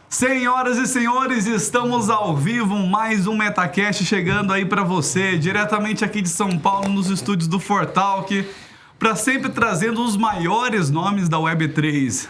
Senhoras e senhores, estamos ao vivo, mais um Metacast chegando aí pra você, diretamente aqui de São Paulo, nos estúdios do Fortalk, para sempre trazendo os maiores nomes da Web3.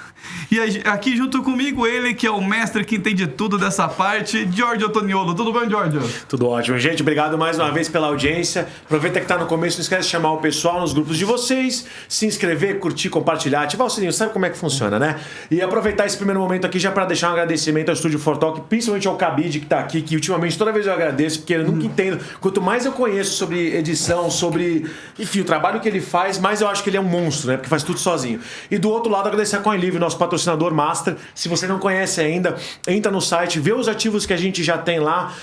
E aqui junto comigo ele, que é o mestre que entende tudo dessa parte, Giorgio Toniolo. Tudo bem, Giorgio? Tudo ótimo, gente. Obrigado mais uma vez pela audiência. Aproveita que tá no começo, não esquece de chamar o pessoal nos grupos de vocês, se inscrever, curtir, compartilhar, ativar o sininho, sabe como é que funciona, né? E aproveitar esse primeiro momento aqui já para deixar um agradecimento ao Estúdio Fortalk, principalmente ao Cabide que tá aqui, que ultimamente toda vez eu agradeço, porque eu nunca entendo. Quanto mais eu conheço sobre edição, sobre, enfim, o trabalho que ele faz, mais eu acho que ele é um monstro, né? Porque faz tudo sozinho. E do outro lado, agradecer a CoinLivre, nosso patrocinador master. Se você não conhece ainda, entra no site, vê os ativos que a gente já tem lá.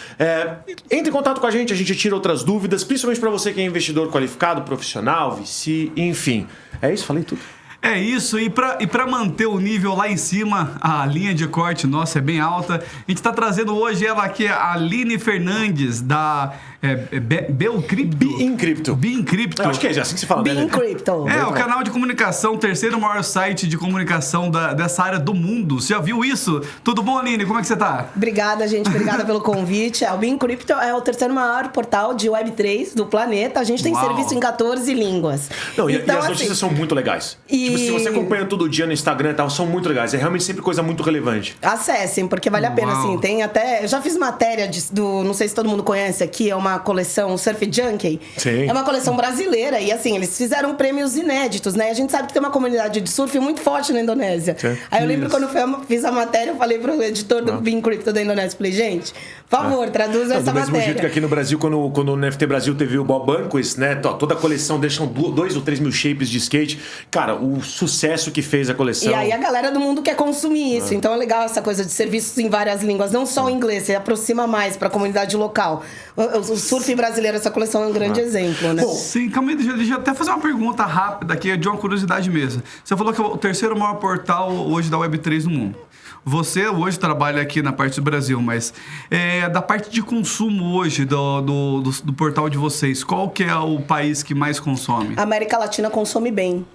Entre em contato com a gente tira outras dúvidas, principalmente para você que é investidor qualificado, profissional, VC, enfim. É isso? Falei tudo. É isso, e pra manter o nível lá em cima, a linha de corte nossa é bem alta. A gente tá trazendo hoje ela aqui, a Aline Fernandes, da Belcrypto. Be-Encrypto. Eu acho que é assim que se fala, né? Be-Encrypto. O canal de comunicação, o terceiro maior site de comunicação dessa área do mundo. Você já viu isso? Tudo bom, Aline? Como é que você tá? Obrigada, gente. Obrigada pelo convite. O Be-Encrypto é o terceiro maior portal de Web3 do planeta. A gente tem serviço em 14 línguas. Não, e as notícias são muito legais. Tipo, se você acompanha todo dia no Instagram e tal, são muito legais. É realmente sempre coisa muito relevante. Acessem, porque vale a pena, assim. Tem até... Eu já fiz matéria não sei se todo mundo conhece aqui, é uma coleção Surf Junkie. Sim. É uma coleção brasileira e, assim, eles fizeram prêmios inéditos, né? A gente sabe que tem uma comunidade de surf muito forte na Indonésia. Sim. Aí eu lembro quando eu fiz a matéria, eu falei pro editor do Be-Encrypto da Indonésia, falei, gente, por favor, traduza essa do mesmo matéria. jeito que aqui no Brasil, quando o NFT Brasil teve o Bob Banquist, né? Toda a coleção deixam 2 ou 3 mil shapes de skate. Cara, o sucesso que fez a coleção. E aí a galera do mundo quer consumir isso. Então é legal essa coisa de serviços em várias línguas, não só o inglês, você aproxima mais pra comunidade local. O surf brasileiro, essa coleção é um grande exemplo, né? Bom, sim, calma aí, deixa eu até fazer uma pergunta rápida aqui, de uma curiosidade mesmo. Você falou que é o terceiro maior portal hoje da Web3 no mundo. Você hoje trabalha aqui na parte do Brasil, mas da parte de consumo hoje do portal de vocês, qual que é o país que mais consome? A América Latina consome bem.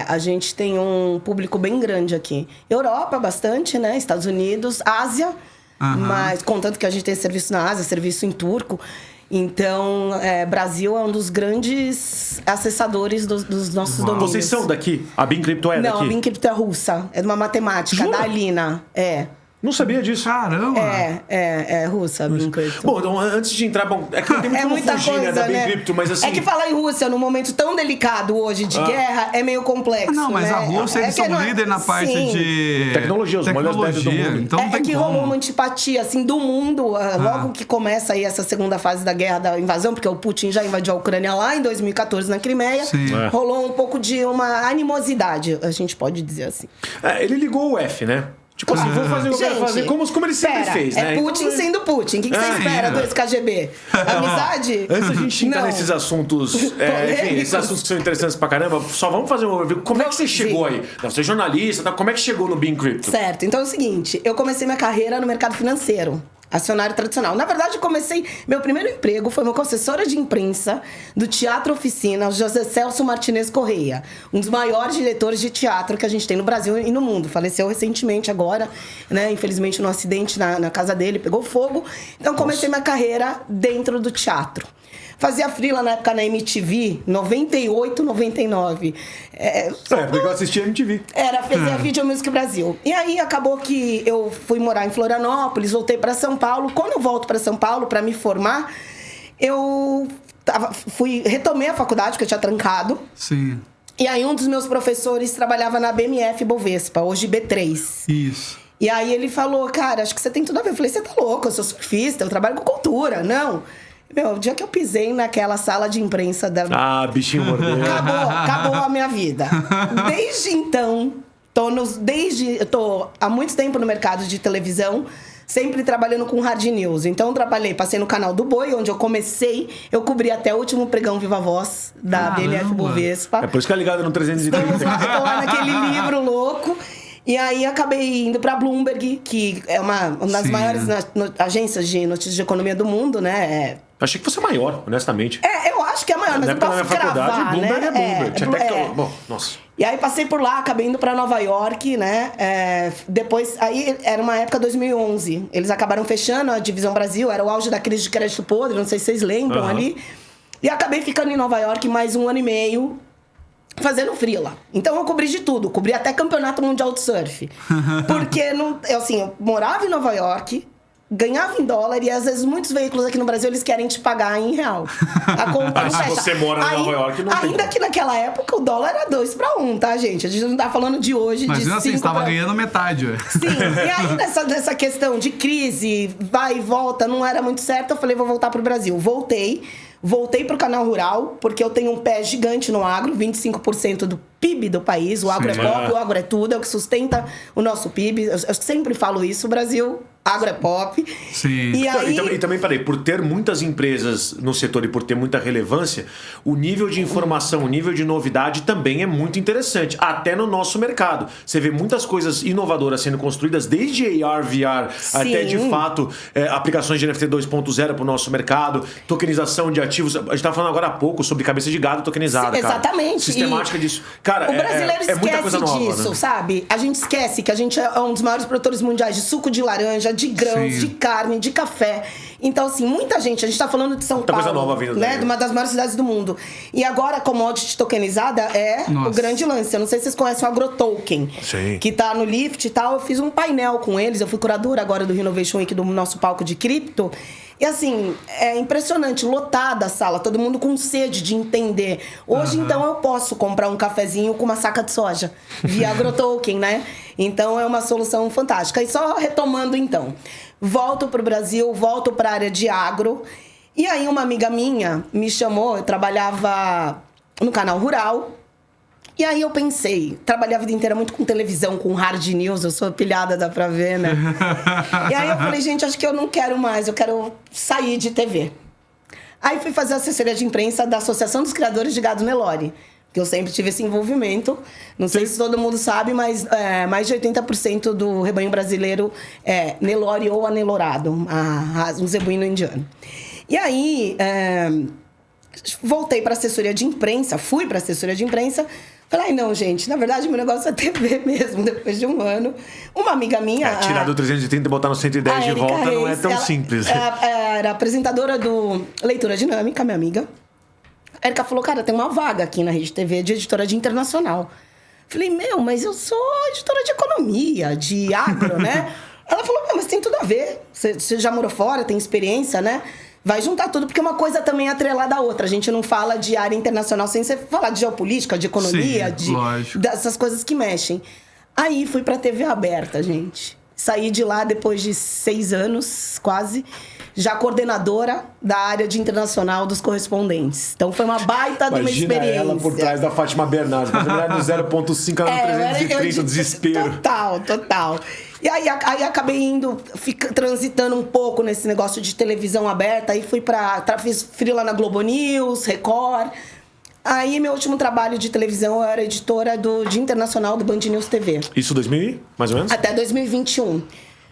A gente tem um público bem grande aqui. Europa, bastante, né? Estados Unidos, Ásia, mas contanto que a gente tem serviço na Ásia, serviço em turco. Então, Brasil é um dos grandes acessadores dos nossos domínios. Vocês são daqui? A Be-Encrypto é daqui? Não, a Be-Encrypto é russa. É de uma matemática, Jura? da Alina. Não sabia disso. Caramba! É russa, a Be-Encrypto. Bom, então antes de entrar... é que não tem muito como muita fugir, coisa, né, da né? Be-Encrypto, mas assim... É que falar em Rússia num momento tão delicado hoje de guerra é meio complexo, Não, mas né? a Rússia, eles são líder na parte de... Tecnologia, os melhores devs do mundo. Então não tem que como. rolou uma antipatia, assim, do mundo. Logo que começa aí essa segunda fase da guerra, da invasão, porque o Putin já invadiu a Ucrânia lá em 2014, na Crimeia. Rolou um pouco de uma animosidade, a gente pode dizer assim. Ele ligou o F, né? Tipo assim, vou fazer o que eu quero fazer, como ele sempre fez, né? É Putin sendo Putin. O que você espera do ex-KGB? Amizade? Antes da gente entrar nesses assuntos, enfim, esses assuntos que são interessantes pra caramba, só vamos fazer um overview. Como é que você chegou aí? Você é jornalista, tá? Como é que chegou no Be-Encrypto? Certo, então é o seguinte, eu comecei minha carreira no mercado financeiro. Acionário tradicional. Na verdade, meu primeiro emprego foi uma assessora de imprensa do Teatro Oficina, José Celso Martinez Correia, um dos maiores diretores de teatro que a gente tem no Brasil e no mundo. Faleceu recentemente agora, né? Infelizmente, num acidente na casa dele, pegou fogo. Então, comecei minha carreira dentro do teatro. Fazia freela na época na MTV, 98, 99. Porque eu assistia MTV. Fazia Video Music Brasil. E aí acabou que eu fui morar em Florianópolis, voltei para São Paulo. Quando eu volto para São Paulo para me formar, eu retomei a faculdade, porque eu tinha trancado. Sim. E aí um dos meus professores trabalhava na BMF Bovespa, hoje B3. Isso. E aí ele falou, cara, acho que você tem tudo a ver. Eu falei, você tá louco, eu sou surfista, eu trabalho com cultura. Não. O dia que eu pisei naquela sala de imprensa da... bichinho mordeu. Acabou a minha vida. Desde então, eu tô há muito tempo no mercado de televisão, sempre trabalhando com hard news. Então, passei no canal do Boi, onde eu cobri até o último pregão Viva Voz da BMF Bovespa. É por isso que é ligado no 330. Estou lá naquele livro louco. E aí acabei indo pra Bloomberg, que é uma das maiores agências de notícias de economia do mundo, né? Achei que fosse maior, honestamente. Eu acho que é a maior, mas eu posso cravar, Bloomberg né? é Bloomberg. Bom, nossa. E aí passei por lá, acabei indo pra Nova York, né? Depois, aí era uma época 2011. Eles acabaram fechando a Divisão Brasil, era o auge da crise de crédito podre, não sei se vocês lembram ali. E acabei ficando em Nova York mais 1 ano e meio, fazendo freela. Então eu cobri de tudo, cobri até campeonato mundial de surf. Porque, eu morava em Nova York, ganhava em dólar e às vezes muitos veículos aqui no Brasil eles querem te pagar em real. A conta não se fecha. você mora em Nova York, não tem ainda como. que naquela época o dólar era 2-1, tá, gente? A gente não tá falando de hoje, Mas de mesmo assim, você estava ganhando metade, ué. Sim, e aí nessa questão de crise, vai e volta, não era muito certo, eu falei, vou voltar pro Brasil. Voltei pro Canal Rural, porque eu tenho um pé gigante no agro, 25% do PIB do país. O agro é pop, o agro é tudo, é o que sustenta o nosso PIB. Eu sempre falo isso, o Brasil, agro é pop. Sim. E aí... E também, peraí, por ter muitas empresas no setor e por ter muita relevância, o nível de informação, o nível de novidade também é muito interessante, até no nosso mercado. Você vê muitas coisas inovadoras sendo construídas, desde AR, VR, até de fato aplicações de NFT 2.0 para o nosso mercado, tokenização de ativos. A gente estava falando agora há pouco sobre cabeça de gado tokenizada. Exatamente. Sistemática disso. Cara, o brasileiro muita coisa esquece nova, disso, né? sabe? A gente esquece que a gente é um dos maiores produtores mundiais de suco de laranja, de grãos, de carne, de café. Então, assim, muita gente, a gente tá falando de São Paulo, coisa nova vindo né? daí. De uma das maiores cidades do mundo. E agora a commodity tokenizada é o grande lance. Eu não sei se vocês conhecem o AgroToken, que tá no Lyft e tal. Eu fiz um painel com eles, eu fui curadora agora do Renovation Week do nosso palco de cripto. E assim, é impressionante, lotada a sala, todo mundo com sede de entender. Hoje, então, eu posso comprar um cafezinho com uma saca de soja, via AgroToken, né? Então, é uma solução fantástica. E só retomando, então, volto pro Brasil, volto pra área de agro. E aí, uma amiga minha me chamou, eu trabalhava no Canal Rural. E aí eu pensei, trabalhei a vida inteira muito com televisão, com hard news, eu sou pilhada, dá pra ver, né? E aí eu falei, gente, acho que eu não quero mais, eu quero sair de TV. Aí fui fazer assessoria de imprensa da Associação dos Criadores de Gado Nelore, que eu sempre tive esse envolvimento. Não sei se todo mundo sabe, mas mais de 80% do rebanho brasileiro é Nelore ou anelorado, um zebuíno indiano. E aí, voltei para assessoria de imprensa, fui para assessoria de imprensa. Falei, não, gente, na verdade, meu negócio é TV mesmo, depois de um ano. Uma amiga minha... tirar do 330 e botar no 110 de volta Reis, não é tão simples. Era apresentadora do Leitura Dinâmica, minha amiga. A Erika falou, cara, tem uma vaga aqui na Rede TV de editora de internacional. Falei, mas eu sou editora de economia, de agro, né? Ela falou, mas tem tudo a ver. Você já morou fora, tem experiência, né? Vai juntar tudo, porque uma coisa também é atrelada à outra. A gente não fala de área internacional sem você falar de geopolítica, de economia, dessas coisas que mexem. Aí fui pra TV aberta, gente. Saí de lá depois de 6 anos, quase, já coordenadora da área de internacional dos correspondentes. Então foi uma baita de uma experiência. Imagina ela por trás da Fátima Bernardes, pra trabalhar no 0.5, ela no 330, o desespero. Total. E aí acabei transitando um pouco nesse negócio de televisão aberta. Aí fiz freela na Globo News, Record. Aí meu último trabalho de televisão, eu era editora de internacional do Band News TV. Isso 2000, mais ou menos? Até 2021.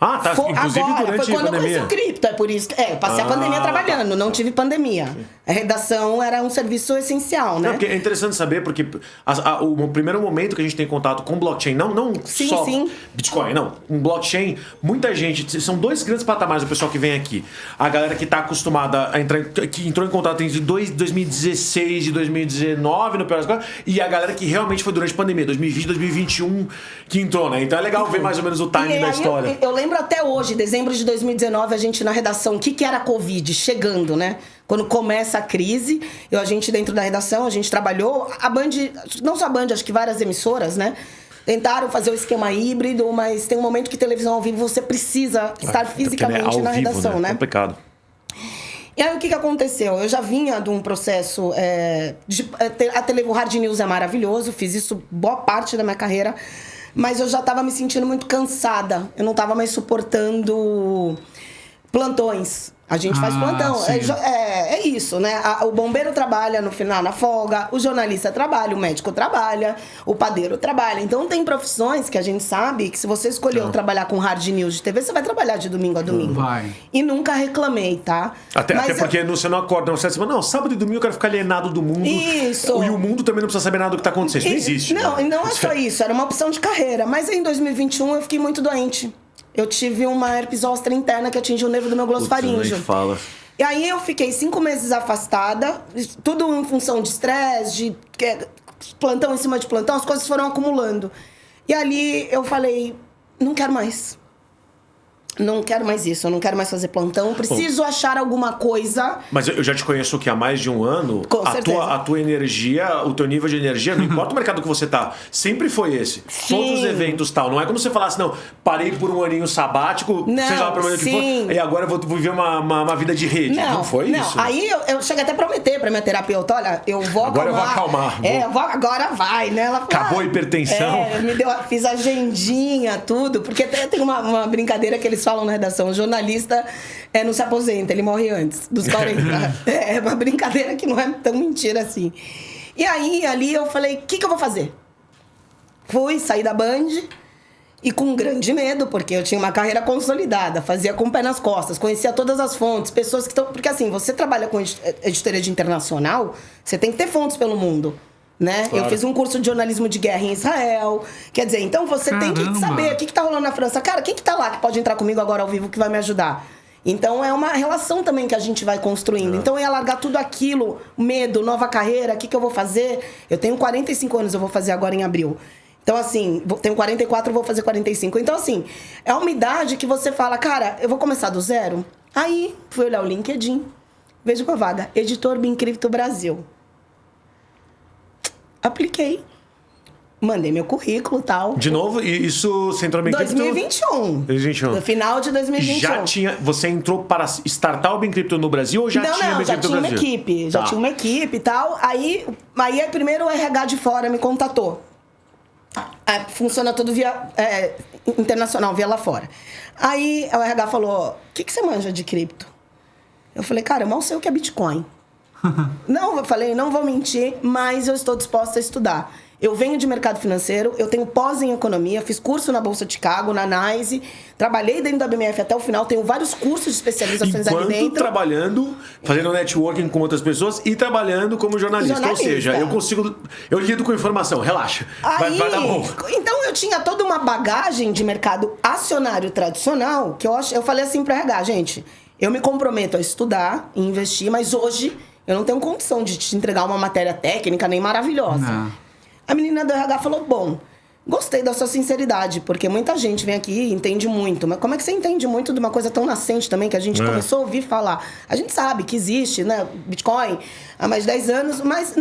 Ah, tá. Inclusive agora, durante foi quando a pandemia. eu conheci o cripto, é por isso que... passei a pandemia trabalhando, não tive pandemia. A redação era um serviço essencial, né? Não, porque é interessante saber, porque o primeiro momento que a gente tem contato com blockchain, não só Bitcoin, não. Um blockchain, muita gente... São 2 grandes patamares do pessoal que vem aqui. A galera que está acostumada a que entrou em contato entre 2016 e 2019, no pior das coisas, e a galera que realmente foi durante a pandemia, 2020, 2021, que entrou, né? Então é legal ver mais ou menos o timing da história. Eu lembro até hoje, dezembro de 2019, a gente na redação, o que era a Covid? Chegando, né? Quando começa a crise, a gente dentro da redação, a gente trabalhou, a Band, não só a Band, acho que várias emissoras, né? Tentaram fazer o esquema híbrido, mas tem um momento que televisão ao vivo você precisa estar fisicamente na redação, né? Complicado. E aí o que aconteceu? Eu já vinha de um processo o Hard News é maravilhoso, fiz isso boa parte da minha carreira, mas eu já estava me sentindo muito cansada. Eu não estava mais suportando plantões. A gente faz plantão. sim. É isso, né? O bombeiro trabalha no final, na folga, o jornalista trabalha, o médico trabalha, o padeiro trabalha. Então tem profissões que a gente sabe que se você escolheu trabalhar com hard news de TV, você vai trabalhar de domingo a domingo. Vai. E nunca reclamei, tá? Até porque você não acorda, não, você fala, não, sábado e domingo eu quero ficar alienado do mundo. Isso. E o mundo também não precisa saber nada do que tá acontecendo. Isso não existe. Não, né? e não é só isso, era uma opção de carreira. Mas aí, em 2021 eu fiquei muito doente. Eu tive uma herpes zoster interna que atingiu o nervo do meu glóbulo faríngeo. Fala. E aí eu fiquei 5 meses afastada, tudo em função de estresse, de plantão em cima de plantão, as coisas foram acumulando. E ali eu falei, não quero mais. Não quero mais isso, eu não quero mais fazer plantão, preciso achar alguma coisa. Mas eu já te conheço aqui há mais de um ano. Com certeza. A tua energia, o teu nível de energia, não importa o mercado que você tá, sempre foi esse. Sim. Todos os eventos tal. Não é como você falasse, não, parei por um aninho sabático, Não, seja lá pra onde sim. for, e agora eu vou viver uma vida de rede. Não foi isso? Aí eu cheguei até a prometer pra minha terapeuta, olha, eu vou Agora eu vou acalmar. acalmar. Agora vai, né? Ela falou, Acabou a hipertensão. Fiz agendinha, tudo, porque tem uma brincadeira que eles falam na redação, o jornalista não se aposenta, ele morre antes dos 40. É uma brincadeira que não é tão mentira assim. E aí, ali eu falei, o que eu vou fazer? Fui, saí da Band e com um grande medo, porque eu tinha uma carreira consolidada, fazia com o pé nas costas, conhecia todas as fontes, pessoas que estão... Porque assim, você trabalha com editoria de internacional, você tem que ter fontes pelo mundo. Né? Claro. Eu fiz um curso de jornalismo de guerra em Israel. Quer dizer, então você tem que saber o que tá rolando na França. Cara, quem que tá lá que pode entrar comigo agora ao vivo que vai me ajudar? Então é uma relação também que a gente vai construindo. Então eu ia largar tudo aquilo, medo, nova carreira, o que eu vou fazer? Eu tenho 45 anos, eu vou fazer agora em abril. Então, assim, tenho 44, vou fazer 45. Então, assim, é uma idade que você fala, cara, eu vou começar do zero? Aí, fui olhar o LinkedIn, vejo uma vaga, editor Bincrypto Brasil. Apliquei. Mandei meu currículo e tal. De novo, e isso você entrou bem 2021. 2021. No final de 2021. Já tinha. Você entrou para startar o Bincrypto no Brasil ou já tinha Não, já Bincrypto tinha no uma Brasil? equipe. Tá. Já tinha uma equipe e tal. Aí primeiro o RH de fora me contatou. Funciona tudo via internacional, via lá fora. Aí o RH falou, o que você manja de cripto? Eu falei, cara, eu mal sei o que é Bitcoin. Não, eu falei, não vou mentir, mas eu estou disposta a estudar. Eu venho de mercado financeiro, eu tenho pós em economia, fiz curso na Bolsa de Chicago, na NYSE, trabalhei dentro da BMF até o final, tenho vários cursos de especializações ali dentro. Trabalhando, fazendo networking com outras pessoas e trabalhando como jornalista. Ou seja, eu lido com informação, relaxa. Aí, vai dar bom. Então eu tinha toda uma bagagem de mercado acionário tradicional, que eu falei assim pro RH, gente, eu me comprometo a estudar e investir, mas hoje eu não tenho condição de te entregar uma matéria técnica nem maravilhosa. Não. A menina do RH falou, bom, gostei da sua sinceridade, porque muita gente vem aqui e entende muito. Mas como é que você entende muito de uma coisa tão nascente também, que a gente começou a ouvir falar? A gente sabe que existe, né, Bitcoin há mais de 10 anos, mas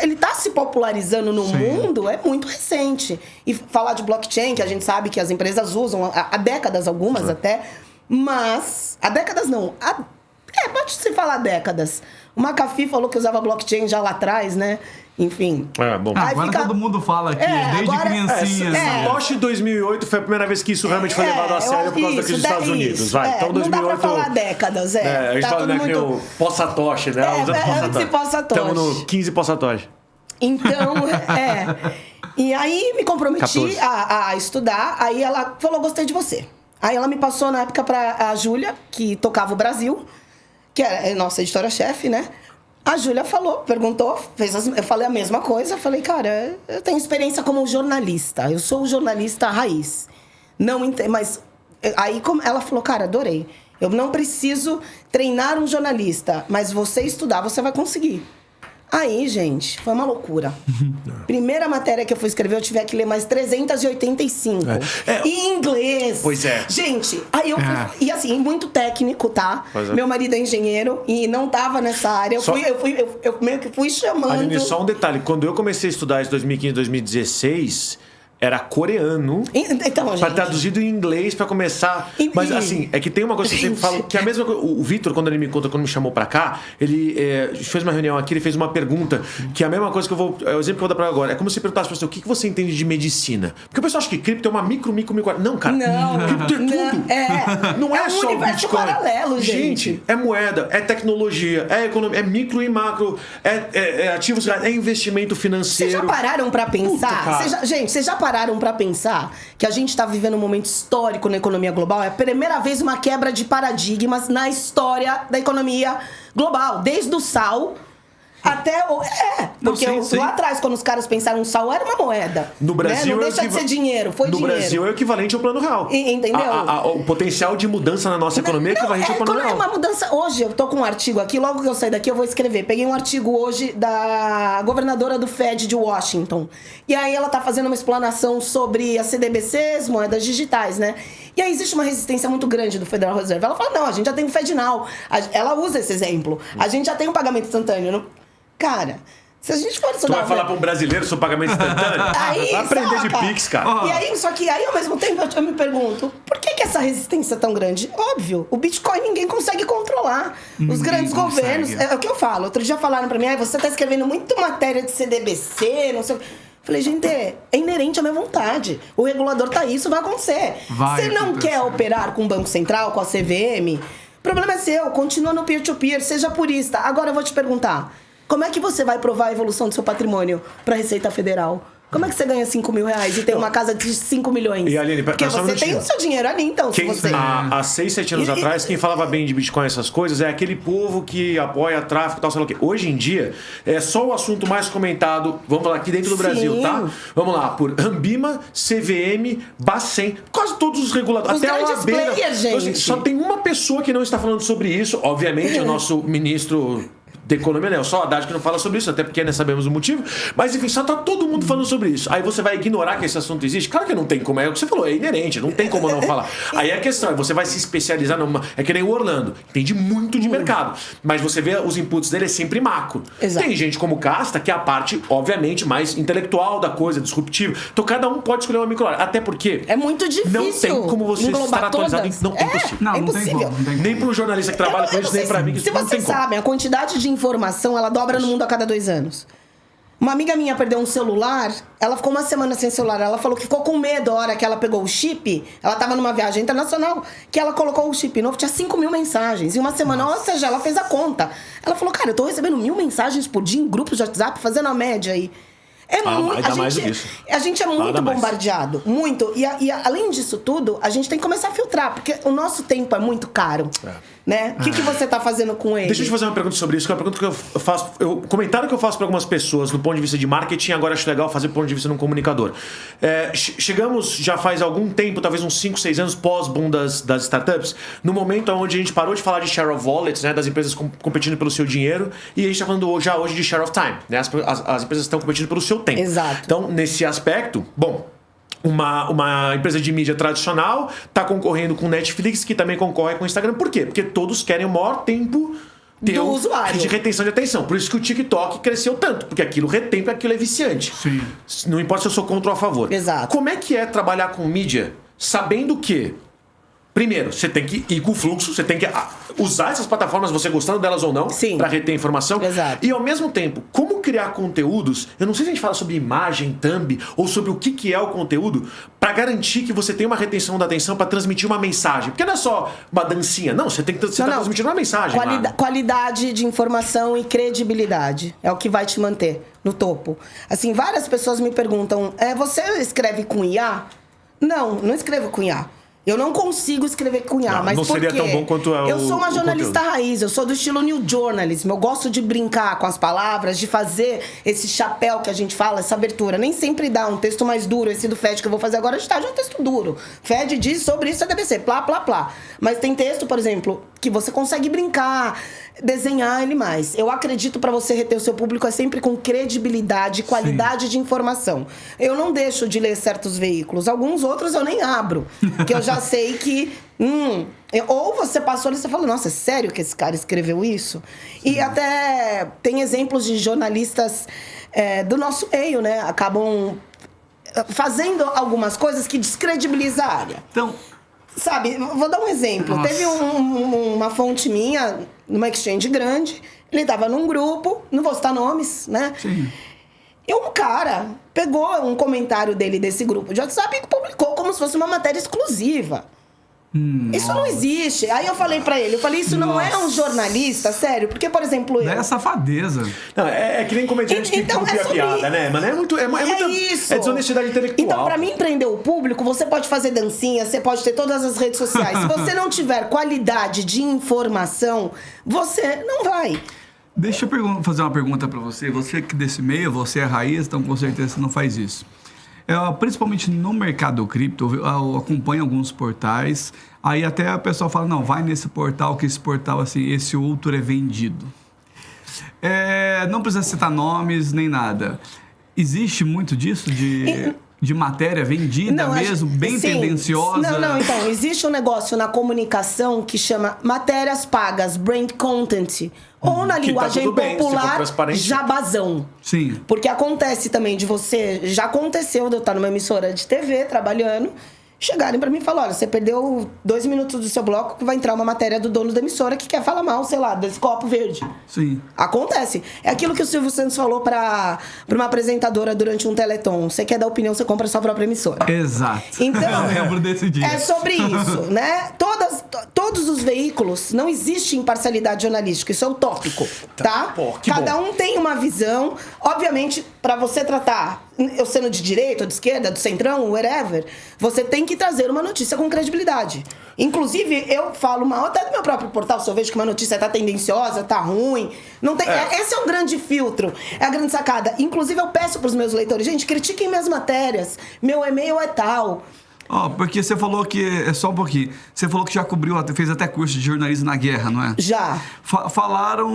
ele está se popularizando no mundo, é muito recente. E falar de blockchain, que a gente sabe que as empresas usam há décadas, algumas até, mas... Há décadas não, pode-se falar décadas. O McAfee falou que usava blockchain já lá atrás, né? Enfim. Bom. Agora todo mundo fala aqui, desde criancinha. Satoshi 2008 foi a primeira vez que isso realmente foi levado a sério por causa da crise dos Estados Unidos. Então 2008... Não dá pra falar décadas, a gente tá fala, tudo muito... que o pós-Satoshi, né? Antes de pós-Satoshi. Estamos no 15 pós-Satoshi. Então, E aí me comprometi a estudar, aí ela falou, gostei de você. Aí ela me passou na época pra a Júlia, que tocava o Brasil, que era nossa editora-chefe, né? A Júlia perguntou, eu falei a mesma coisa. Falei, cara, eu tenho experiência como jornalista. Eu sou o jornalista raiz. Não entendo, mas... Aí ela falou, cara, adorei. Eu não preciso treinar um jornalista, mas você estudar, você vai conseguir. Aí, gente, foi uma loucura. Primeira matéria que eu fui escrever, eu tive que ler mais 385. Em inglês. Pois é. Gente, aí eu fui... E assim, muito técnico, tá? Meu marido é engenheiro e não tava nessa área. Eu meio que fui chamando... Aline, só um detalhe. Quando eu comecei a estudar isso em 2015, 2016... era coreano. Então, gente... Pra traduzido em inglês, pra começar... Mas, assim, é que tem uma coisa que eu sempre falo, que é a mesma coisa... O Vitor, quando ele me conta, quando me chamou pra cá, ele fez uma reunião aqui, ele fez uma pergunta, que é a mesma coisa que eu vou... É o exemplo que eu vou dar pra agora. É como se você perguntasse pra você, o que você entende de medicina? Porque o pessoal acha que cripto é uma micro... Não, cara. Não. Cripto é tudo. Não é só o Bitcoin. Paralelo, gente. É moeda, é tecnologia, é economia, é micro e macro, é ativos, é investimento financeiro. Vocês já pararam pra pensar? Puta, Gente, vocês já pararam pra pensar que a gente tá vivendo um momento histórico na economia global? É a primeira vez uma quebra de paradigmas na história da economia global. Desde o sal até o... Porque lá atrás, quando os caras pensaram, o sal era uma moeda. No Brasil, né? Não deixa de ser dinheiro, foi dinheiro. No Brasil é o equivalente ao plano real. Entendeu? O potencial de mudança na nossa economia é equivalente ao plano real. É uma mudança. Hoje, eu tô com um artigo aqui, logo que eu sair daqui eu vou escrever. Peguei um artigo hoje da governadora do Fed de Washington. E aí ela tá fazendo uma explanação sobre as CDBCs, moedas digitais, né? E aí existe uma resistência muito grande do Federal Reserve. Ela fala, não, a gente já tem o FedNow. Ela usa esse exemplo. A gente já tem um pagamento instantâneo. Não? Cara, se a gente for estudar... Tu vai falar pra um brasileiro sobre pagamento instantâneo? Aí, vai aprender saca? de Pix, cara. E aí, só que aí, ao mesmo tempo, eu me pergunto, por que essa resistência é tão grande? Óbvio, o Bitcoin ninguém consegue controlar. Os grandes governos... É o que eu falo. Outro dia falaram pra mim, você tá escrevendo muito matéria de CDBC, não sei o que. Falei, gente, é inerente à minha vontade. O regulador tá aí, isso vai acontecer. Você não quer operar com o Banco Central, com a CVM? O problema é seu, continua no peer-to-peer, seja purista. Agora eu vou te perguntar, como é que você vai provar a evolução do seu patrimônio para a Receita Federal? Como é que você ganha 5 mil reais e tem uma casa de 5 milhões? E Aline, porque você tem o seu dinheiro ali, então, se você... Há 6, 7 anos atrás, quem falava bem de Bitcoin, essas coisas, é aquele povo que apoia tráfico e tal, sei lá o quê. Hoje em dia, é só o assunto mais comentado, vamos falar aqui dentro do Brasil, tá? Vamos lá, por Ambima, CVM, Bacen, quase todos os reguladores. Os até grandes a OAB, players, gente. Assim, só tem uma pessoa que não está falando sobre isso, obviamente, o nosso ministro... da economia, né? Só o Haddad que não fala sobre isso, até porque né, sabemos o motivo. Mas enfim, só tá todo mundo falando sobre isso. Aí você vai ignorar que esse assunto existe? Claro que não tem como. É o que você falou, é inerente, não tem como não falar. Aí a questão é, você vai se especializar numa... É que nem o Orlando, entende muito de mercado. Mas você vê os inputs dele é sempre macro. Exato. Tem gente como Casta, que é a parte, obviamente, mais intelectual da coisa, disruptiva. Então cada um pode escolher uma microárea. Até porque... É muito difícil. Não tem como você estar atualizado. Não é impossível. Não, é impossível. Não tem como. Nem para um jornalista que trabalha com isso, nem para mim. Se vocês sabem, a quantidade de informação, ela dobra no mundo a cada 2 anos. Uma amiga minha perdeu um celular, ela ficou uma semana sem celular. Ela falou que ficou com medo a hora que ela pegou o chip. Ela tava numa viagem internacional, que ela colocou o chip novo, tinha 5 mil mensagens. Em uma semana, ou seja, ela fez a conta. Ela falou, cara, eu tô recebendo 1.000 mensagens por dia em grupos de WhatsApp, fazendo a média aí. A gente é muito bombardeado, muito. E além disso tudo, a gente tem que começar a filtrar, porque o nosso tempo é muito caro. Né? O que você tá fazendo com ele? Deixa eu te fazer uma pergunta sobre isso, que é uma pergunta que eu faço. Comentário que eu faço para algumas pessoas do ponto de vista de marketing, agora acho legal fazer do ponto de vista de um comunicador. Chegamos já faz algum tempo, talvez uns 5, 6 anos pós-boom das startups, no momento onde a gente parou de falar de share of wallets, né, das empresas competindo pelo seu dinheiro, e a gente está falando já hoje de share of time. Né? As empresas estão competindo pelo seu tempo. Exato. Então, nesse aspecto, bom. Uma empresa de mídia tradicional está concorrendo com Netflix, que também concorre com o Instagram. Por quê? Porque todos querem o maior tempo do usuário de retenção de atenção. Por isso que o TikTok cresceu tanto, porque aquilo retém, porque aquilo é viciante. Sim. Não importa se eu sou contra ou a favor. Exato. Como é que é trabalhar com mídia sabendo que, primeiro, você tem que ir com o fluxo, você tem que usar essas plataformas, você gostando delas ou não, para reter informação. Exato. E ao mesmo tempo, como criar conteúdos, eu não sei se a gente fala sobre imagem, thumb, ou sobre o que é o conteúdo, para garantir que você tem uma retenção da atenção para transmitir uma mensagem. Porque não é só uma dancinha, não, você tem que transmitindo uma mensagem. Qualidade de informação e credibilidade é o que vai te manter no Assim, várias pessoas me perguntam, você escreve com IA? Não escrevo com IA. Eu não consigo escrever com IA, mas não por quê? Seria tão bom quanto é o Eu sou uma jornalista conteúdo. raiz, eu sou do estilo New Journalism. Eu gosto de brincar com as palavras, de fazer esse chapéu que a gente fala, essa abertura. Nem sempre dá um texto mais duro. Esse do Fed que eu vou fazer agora de tarde é um texto duro. Fed diz sobre isso, CDBC, plá, plá, plá. Mas tem texto, por exemplo, que você consegue brincar, desenhar ele mais. Eu acredito, para você reter o seu público é sempre com credibilidade, qualidade de informação. Eu não deixo de ler certos veículos. Alguns outros eu nem abro, porque eu já sei que... ou você passou ali e você falou, nossa, é sério que esse cara escreveu isso? Sim. E até tem exemplos de jornalistas do nosso meio, né? Acabam fazendo algumas coisas que descredibilizam a área. Então, Sabe, vou dar um exemplo. Nossa. Teve uma fonte minha, numa exchange grande, ele tava num grupo, não vou citar nomes, né? sim. E um cara pegou um comentário dele desse grupo de WhatsApp e publicou como se fosse uma matéria exclusiva. Isso não existe. Aí eu falei pra ele, isso não é um jornalista, sério. Porque, por exemplo, É safadeza. Não, é que nem comediante que Então, copia é sobre- piada, né? Mas é muita isso. é desonestidade intelectual. Então, pra mim prender o público, você pode fazer dancinha, você pode ter todas as redes sociais. Se você não tiver qualidade de informação, você não vai. Deixa eu fazer uma pergunta pra você. Você que desse meio, você é raiz, então com certeza você não faz isso. Principalmente no mercado cripto, eu acompanho alguns portais, aí até a pessoa fala, não, vai nesse portal, que esse portal, assim, esse outro é vendido. Não precisa citar nomes nem nada. Existe muito disso de matéria vendida mesmo, bem sim. tendenciosa? Não, então, existe um negócio na comunicação que chama matérias pagas, brand content, ou na Que tá linguagem tudo bem, se for popular, transparente. jabazão. Sim. Porque acontece também de você... Já aconteceu de eu estar numa emissora de TV, trabalhando, chegarem pra mim e falar, olha, você perdeu 2 minutos do seu bloco que vai entrar uma matéria do dono da emissora que quer falar mal, sei lá, desse copo verde. Sim. Acontece. É aquilo que o Silvio Santos falou pra uma apresentadora durante um Teleton. Você quer dar opinião, você compra a sua própria emissora. Exato. Então, eu lembro desse dia. é sobre isso, né? Todos os veículos, não existe imparcialidade jornalística, isso é utópico, tá? Pô, que Cada bom. um tem uma visão. Obviamente, pra você tratar, eu sendo de direita ou de esquerda, do centrão, whatever, você tem que trazer uma notícia com credibilidade. Inclusive, eu falo mal até do meu próprio portal, se eu vejo que uma notícia tá tendenciosa, tá ruim. Não tem, esse é um grande filtro, é a grande sacada. Inclusive, eu peço pros meus leitores, gente, critiquem minhas matérias, meu e-mail é tal. Porque você falou que... Só um pouquinho. Você falou que já fez até curso de jornalismo na guerra, não é? Já. Falaram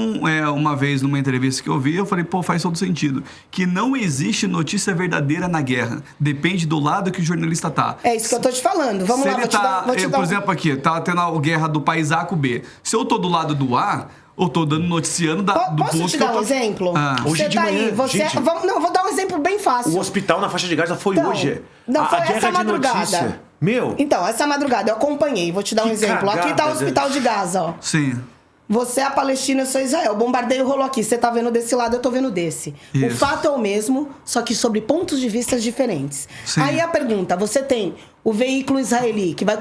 uma vez numa entrevista que eu vi, eu falei, faz todo sentido, que não existe notícia verdadeira na guerra. Depende do lado que o jornalista tá. É isso que eu tô te falando. Vamos Se lá, ele vou te dar por exemplo, aqui, tá tendo a guerra do país A com o B. Se eu tô do lado do A, eu tô dando noticiando do Posso ponto te que eu dar tô... um exemplo? Hoje Você de tá manhã, aí, você... gente. Vou dar um exemplo bem fácil. O hospital na faixa de Gaza foi Então, hoje. não, foi a guerra essa de madrugada. notícia. Meu, Então, essa madrugada eu acompanhei, vou te dar um Que exemplo. Aqui tá cagada, o hospital de Gaza, ó. Sim. Você é a Palestina, eu sou Israel. O bombardeio rolou aqui. Você tá vendo desse lado, eu tô vendo desse. O Isso. fato é o mesmo, só que sobre pontos de vista diferentes. Sim. Aí a pergunta, você tem o veículo israeli, que vai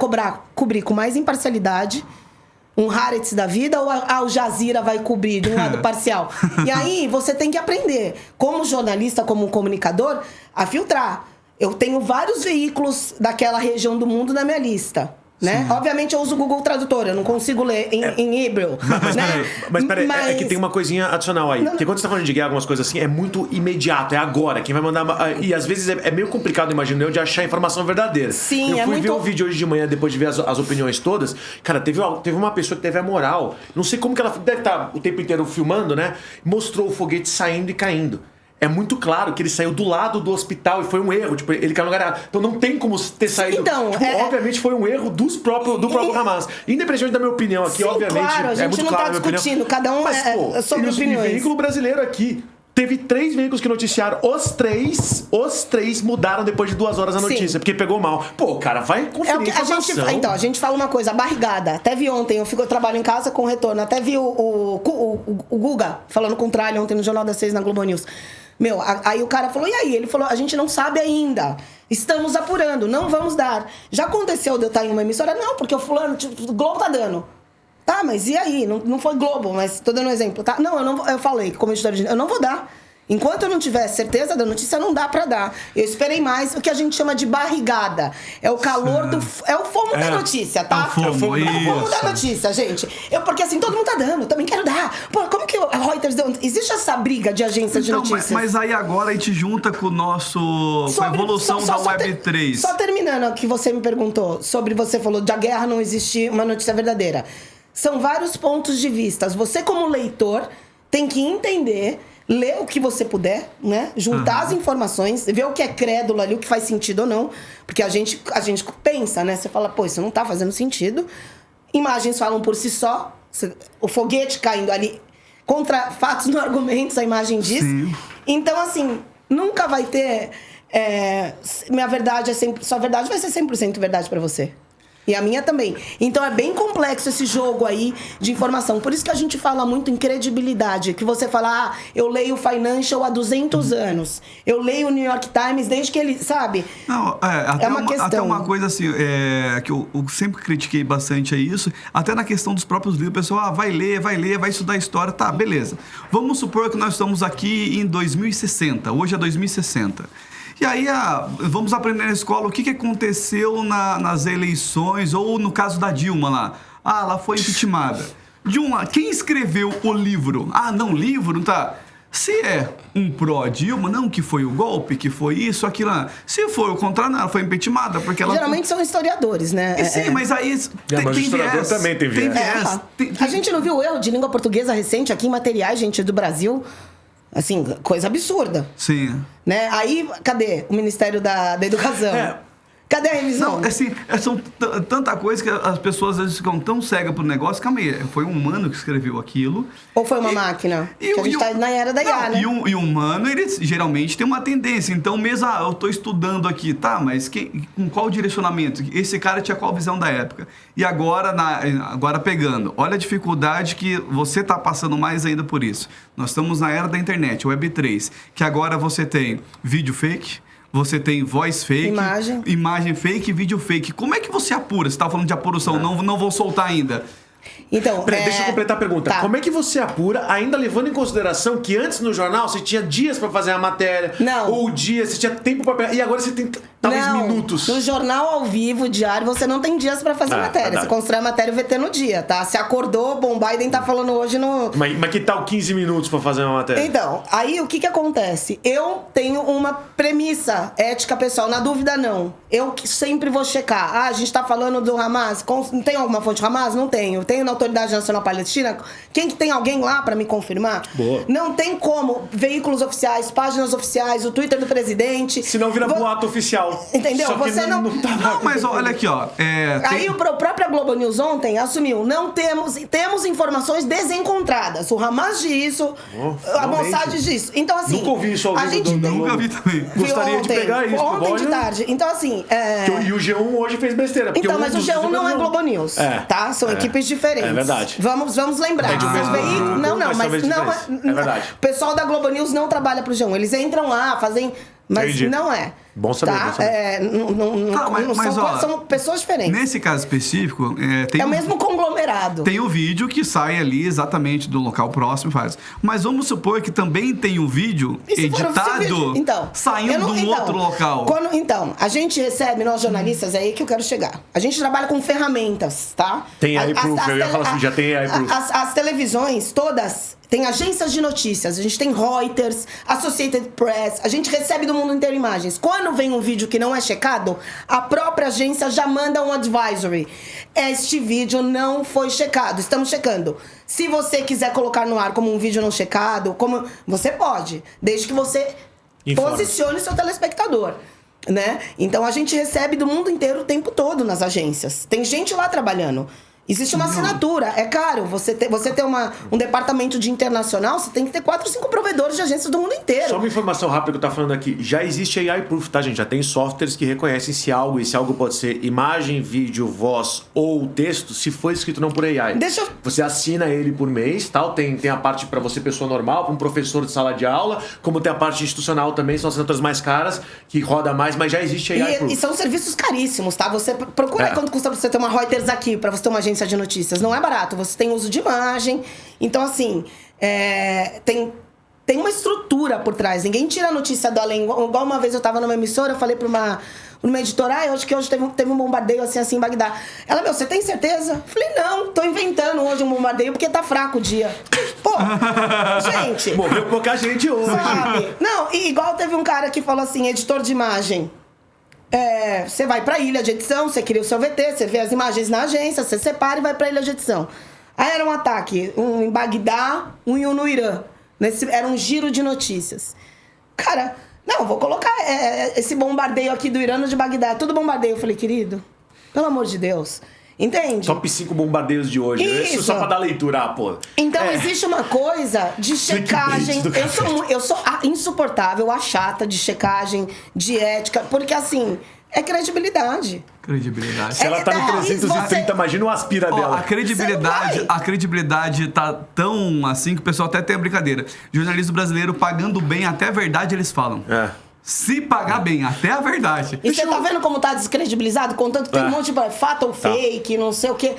cobrir com mais imparcialidade, um Haaretz da vida, ou a Al Jazeera vai cobrir de um lado parcial? E aí você tem que aprender, como jornalista, como comunicador, a filtrar. Eu tenho vários veículos daquela região do mundo na minha lista. Né? Obviamente eu uso o Google Tradutor, eu não consigo ler em hebreu. Mas peraí, é que tem uma coisinha adicional aí. Porque quando você tá falando de guerra, algumas coisas assim, é muito imediato, é agora. Quem vai mandar. E às vezes é meio complicado, imagino eu, de achar a informação verdadeira. Sim, eu é fui muito- ver o vídeo hoje de manhã, depois de ver as opiniões todas. Cara, teve uma pessoa que teve a moral. Não sei como que ela deve estar o tempo inteiro filmando, né? Mostrou o foguete saindo e caindo. É muito claro que ele saiu do lado do hospital e foi um erro. Tipo, ele caiu no lugar errado. Então não tem como ter saído. Então, Tipo, obviamente foi um erro do próprio Hamas. Independente da minha opinião aqui, Sim, obviamente. claro, a é gente muito não claro tá a minha opinião. discutindo, cada um Mas, é sobre e opiniões. veículo brasileiro aqui. Teve 3 veículos que noticiaram. Os três mudaram depois de 2 horas a Sim. notícia, porque pegou mal. Pô, cara, vai É conferir o que a gente, informação. então, a gente fala uma coisa, barrigada. Até vi ontem, eu trabalho em casa com retorno. Até vi o Guga falando com o Tralha ontem no Jornal das 6 na Globo News. Meu, aí o cara falou, e aí? Ele falou, a gente não sabe ainda. Estamos apurando, não vamos dar. Já aconteceu de eu estar em uma emissora? Não, porque o fulano, o Globo tá dando. Tá, mas e aí? Não foi Globo, mas tô dando um exemplo, tá? Não, eu não vou, eu falei, como editora de... Eu não vou dar. Enquanto eu não tiver certeza da notícia, não dá pra dar. Eu esperei mais, o que a gente chama de barrigada. É o calor é o fomo da notícia, tá? É o fomo, É o fomo da isso. notícia, gente. Porque assim, todo mundo tá dando, eu também quero dar. Pô, como que a Reuters deu? Existe essa briga de agências de Então, notícias? mas aí agora a gente junta com o nosso... com a evolução da Web 3. Só terminando o que você me perguntou, você falou da guerra não existir uma notícia verdadeira. São vários pontos de vista. Você, como leitor, tem que entender, ler o que você puder, né? Juntar as informações, ver o que é crédulo ali, o que faz sentido ou não. Porque a gente pensa, né? Você fala, pô, isso não tá fazendo sentido. Imagens falam por si só. O foguete caindo ali. Contra fatos no argumentos, a imagem diz. Sim. Então, assim, nunca vai ter minha verdade sua verdade vai ser 100% verdade pra você. E a minha também. Então é bem complexo esse jogo aí de informação. Por isso que a gente fala muito em credibilidade. Que você fala, eu leio o Financial há 200 anos. Eu leio o New York Times desde que ele, sabe? Não, até uma coisa assim, que eu sempre critiquei bastante isso, até na questão dos próprios livros, o pessoal vai ler, vai estudar história, tá, beleza. Vamos supor que nós estamos aqui em 2060, hoje é 2060. E aí, vamos aprender na escola o que aconteceu nas eleições, ou no caso da Dilma lá. Ela foi impeachmentada. Dilma, quem escreveu o livro? Não, livro, tá? Se é um pró-Dilma, não que foi o golpe, que foi isso, aquilo. Se for o contrário, ela foi impeachmentada porque ela... Geralmente são historiadores, né? Sim, mas aí mas o historiador também tem viés. A gente não viu o erro de língua portuguesa recente aqui em materiais, gente, do Brasil... Assim, coisa absurda. Sim. Né? Aí, cadê o Ministério da Educação? Cadê a revisão? Não, assim, são tanta coisa que as pessoas às vezes ficam tão cegas pro negócio. Calma aí, foi um humano que escreveu aquilo. Ou foi uma máquina? Que a gente tá na era da IA, né? E o humano, ele geralmente tem uma tendência. Então, mesmo, eu tô estudando aqui, tá, mas com qual direcionamento? Esse cara tinha qual visão da época? E agora pegando, olha a dificuldade que você tá passando mais ainda por isso. Nós estamos na era da internet, Web3, que agora você tem vídeo fake, você tem voz fake, imagem fake e vídeo fake. Como é que você apura? Você estava falando de apuração, não vou soltar ainda. Então, deixa eu completar a pergunta. Tá. Como é que você apura, ainda levando em consideração que antes no jornal você tinha dias pra fazer a matéria? Não. Ou dias, você tinha tempo pra... E agora você tem talvez minutos. No jornal ao vivo, diário, você não tem dias pra fazer matéria. Verdade. Você constrói a matéria o VT no dia, tá? Se acordou, bom, Biden tá falando hoje no... Mas que tal 15 minutos pra fazer uma matéria? Então, aí o que acontece? Eu tenho uma premissa ética pessoal, na dúvida não. Eu sempre vou checar. A gente tá falando do Hamas, não tem alguma fonte Hamas? Não tenho. Tenho na Autoridade Nacional Palestina? Quem que tem alguém lá pra me confirmar? Boa. Não tem como. Veículos oficiais, páginas oficiais, o Twitter do presidente. Se não vira boato oficial. Entendeu? Só que você não tá lá. Não, mas olha aqui, ó. Aí o próprio Globo News ontem assumiu, não temos informações desencontradas. O Hamas diz isso, a Mossad diz isso. Então, assim... Nunca ouvi isso ao vivo. Nunca vi também. Gostaria de pegar isso. Ontem de tarde. Então, assim... E o G1 hoje fez besteira. Então, mas o G1 não é Globo News, tá? São equipes diferentes. É verdade. Vamos lembrar. É verdade. O pessoal da Globo News não trabalha pro G1. Eles entram lá, fazem... Mas Entendi. não é. Bom saber. Tá? São pessoas diferentes. Nesse caso específico, tem o mesmo conglomerado. Tem o vídeo que sai ali exatamente do local próximo e faz. Mas vamos supor que também tem um vídeo editado saindo de um outro local. A gente recebe, nós jornalistas, é aí que eu quero chegar. A gente trabalha com ferramentas, tá? Tem iProof, eu ia falar assim, já tem iProof. As televisões, todas... Tem agências de notícias, a gente tem Reuters, Associated Press, a gente recebe do mundo inteiro imagens. Quando vem um vídeo que não é checado, a própria agência já manda um advisory. Este vídeo não foi checado, estamos checando. Se você quiser colocar no ar como um vídeo não checado, você pode, desde que você posicione seu telespectador. Né? Então a gente recebe do mundo inteiro o tempo todo nas agências. Tem gente lá trabalhando. Existe uma assinatura, é caro. Você ter um departamento de internacional, você tem que ter 4 ou 5 provedores de agências do mundo inteiro. Só uma informação rápida que eu tô falando aqui. Já existe AI Proof, tá, gente? Já tem softwares que reconhecem esse algo pode ser imagem, vídeo, voz ou texto, se for escrito não por AI. Você assina ele por mês, tal. Tem a parte para você, pessoa normal, para um professor de sala de aula, como tem a parte institucional também, são assinaturas mais caras, que roda mais, mas já existe AI Proof. E são serviços caríssimos, tá? Você procura quanto custa pra você ter uma Reuters aqui, pra você ter uma agência de notícias. Não é barato, você tem uso de imagem. Então, assim, tem uma estrutura por trás. Ninguém tira a notícia do além. Igual uma vez eu tava numa emissora, eu falei pra uma editora, eu acho que hoje teve um bombardeio assim em Bagdá. Ela, você tem certeza? Eu falei, não, tô inventando hoje um bombardeio porque tá fraco o dia. Pô, gente... Morreu pouca gente hoje. Sabe? Não, e igual teve um cara que falou assim, editor de imagem. Você vai pra ilha de edição, você cria o seu VT, você vê as imagens na agência, você separa e vai pra ilha de edição. Aí era um ataque, um em Bagdá, um no Irã. Era um giro de notícias. Cara, não, vou colocar esse bombardeio aqui do Irã no de Bagdá, tudo bombardeio. Eu falei, querido, pelo amor de Deus. Entende? Top 5 bombardeios de hoje. Isso só pra dar leitura, pô. Então existe uma coisa de checagem. Eu sou insuportável, a chata de checagem, de ética, porque assim, é credibilidade. Credibilidade. Se ela tá no 330, imagina o aspira dela. A credibilidade tá tão assim que o pessoal até tem a brincadeira. Jornalismo brasileiro pagando bem, até a verdade eles falam. Se pagar bem, até a verdade. E você tá vendo como tá descredibilizado? Contanto que tem um monte de fato ou fake, não sei o quê.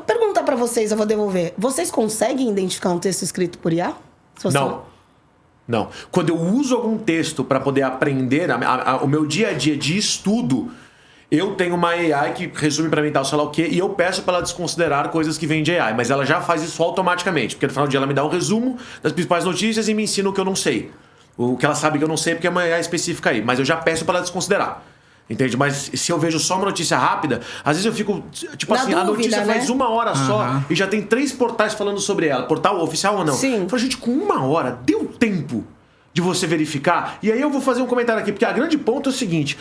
Pergunta pra vocês, eu vou devolver. Vocês conseguem identificar um texto escrito por IA? Não. Quando eu uso algum texto para poder aprender, o meu dia a dia de estudo, eu tenho uma AI que resume para mim tal, sei lá o quê, e eu peço para ela desconsiderar coisas que vêm de AI, mas ela já faz isso automaticamente, porque no final do dia ela me dá um resumo das principais notícias e me ensina o que eu não sei. O que ela sabe que eu não sei porque é uma AI específica aí, mas eu já peço para ela desconsiderar. Entende? Mas se eu vejo só uma notícia rápida, às vezes eu fico, tipo assim, a notícia faz 1 hora só e já tem 3 portais falando sobre ela. Portal oficial ou não? Sim. Eu falo, gente, com 1 hora, deu tempo de você verificar. E aí eu vou fazer um comentário aqui, porque a grande ponto é o seguinte,